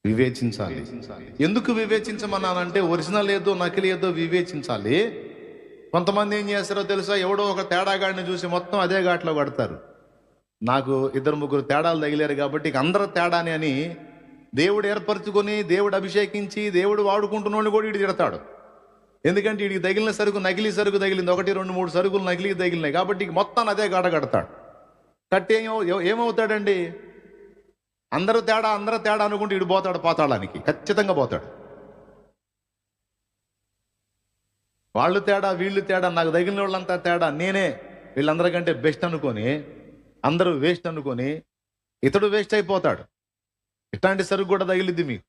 వివేచించాలి. ఎందుకు వివేచించమన్నానంటే ఒరిజినల్ ఏదో నకిలీ ఏదో వివేచించాలి. కొంతమంది ఏం చేస్తారో తెలుసా, ఎవడో ఒక తేడాగాడిని చూసి మొత్తం అదే ఘాట్లో కొడతారు. నాకు 2-3 తేడాలు తగిలారు కాబట్టి ఇక అందరూ తేడాని అని దేవుడు ఏర్పరచుకొని, దేవుడు అభిషేకించి, దేవుడు వాడుకుంటున్నోడిని కూడా ఇటు తిడతాడు. ఎందుకంటే వీడికి తగిలిన సరుకు నకిలీ సరుకు తగిలింది, 1, 2, 3 సరుకులు నకిలీ తగిలినాయి కాబట్టి మొత్తాన్ని అదే గాట కడతాడు. కట్టి ఏమవుతాడండి? అందరూ తేడా అనుకుంటే ఇటు పోతాడు పాతాళానికి, ఖచ్చితంగా పోతాడు. వాళ్ళు తేడా వీళ్ళు తేడా, నాకు తగిలిన వాళ్ళంతా తేడా, నేనే వీళ్ళందరికంటే బెస్ట్ అనుకొని, అందరూ వేస్ట్ అనుకొని ఇతడు వేస్ట్ అయిపోతాడు. ఇట్లాంటి సరుకు కూడా తగిలిద్ది మీకు.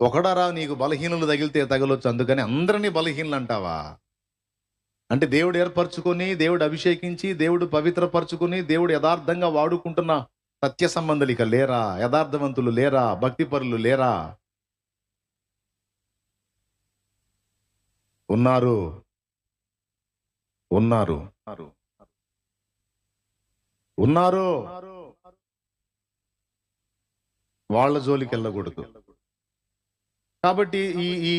ఒకడారా నీకు బలహీనులు తగిలితే తగలొచ్చు, అందుకని అందరినీ బలహీనులు అంటావా? అంటే దేవుడు ఏర్పరచుకొని, దేవుడు అభిషేకించి, దేవుడు పవిత్రపరచుకొని, దేవుడు యథార్థంగా వాడుకుంటున్న సత్య సంబంధులు ఇక లేరా? యథార్థవంతులు లేరా? భక్తిపరులు లేరా? ఉన్నారు. వాళ్ళ జోలికి వెళ్ళకూడదు. కాబట్టి ఈ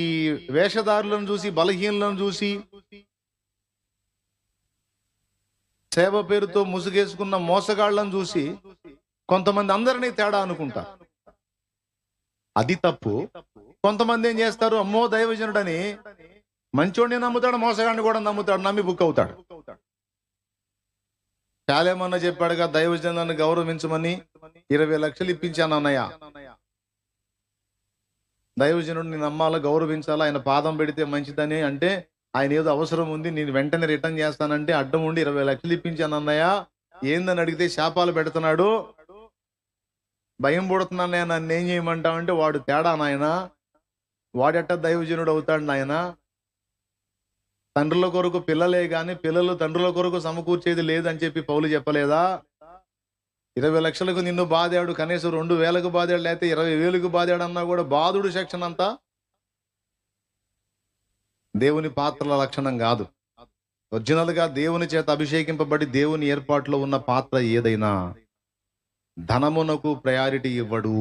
వేషధారులను చూసి, బలహీనలను చూసి, సేవ పేరుతో ముసుగేసుకున్న మోసగాళ్లను చూసి కొంతమంది అందరినీ తేడా అనుకుంటారు. అది తప్పు. కొంతమంది ఏం చేస్తారు, అమ్మో దైవజనుడని మంచోడిని నమ్ముతాడు, మోసగాడిని కూడా నమ్ముతాడు, నమ్మి బుక్ అవుతాడు. చాలేమన్నా చెప్పాడుగా, దైవజనులను గౌరవించమని 20 లక్షలు ఇప్పించాను అన్నయ్య. దైవజనుడిని నమ్మాలా, గౌరవించాలా, ఆయన పాదం పెడితే మంచిదని అంటే, ఆయన ఏదో అవసరం ఉంది నేను వెంటనే రిటర్న్ చేస్తానంటే అడ్డం ఉండి 20 లక్షలు ఇప్పించాను అన్నయ్య, ఏందని అడిగితే శాపాలు పెడుతున్నాడు, భయం పుడుతున్నాన్నయ్య, నన్ను ఏం చేయమంటావంటే వాడు తేడా నాయన, వాడెట్ట దైవజనుడు అవుతాడు నాయన. తండ్రుల కొరకు పిల్లలే గాని పిల్లలు తండ్రుల కొరకు సమకూర్చేది లేదని చెప్పి పౌలు చెప్పలేదా? 20 లక్షలకు నిన్ను బాధాడు, కనీసం 2,000కు బాధాడు, లేకపోతే 20,000కు బాధాడు అన్నా కూడా బాధుడు సెక్షన్ అంతా దేవుని పాత్రల లక్షణం కాదు. ఒరిజినల్ గా దేవుని చేత అభిషేకింపబడి దేవుని ఏర్పాటులో ఉన్న పాత్ర ఏదైనా ధనమునకు ప్రయారిటీ ఇవ్వడు.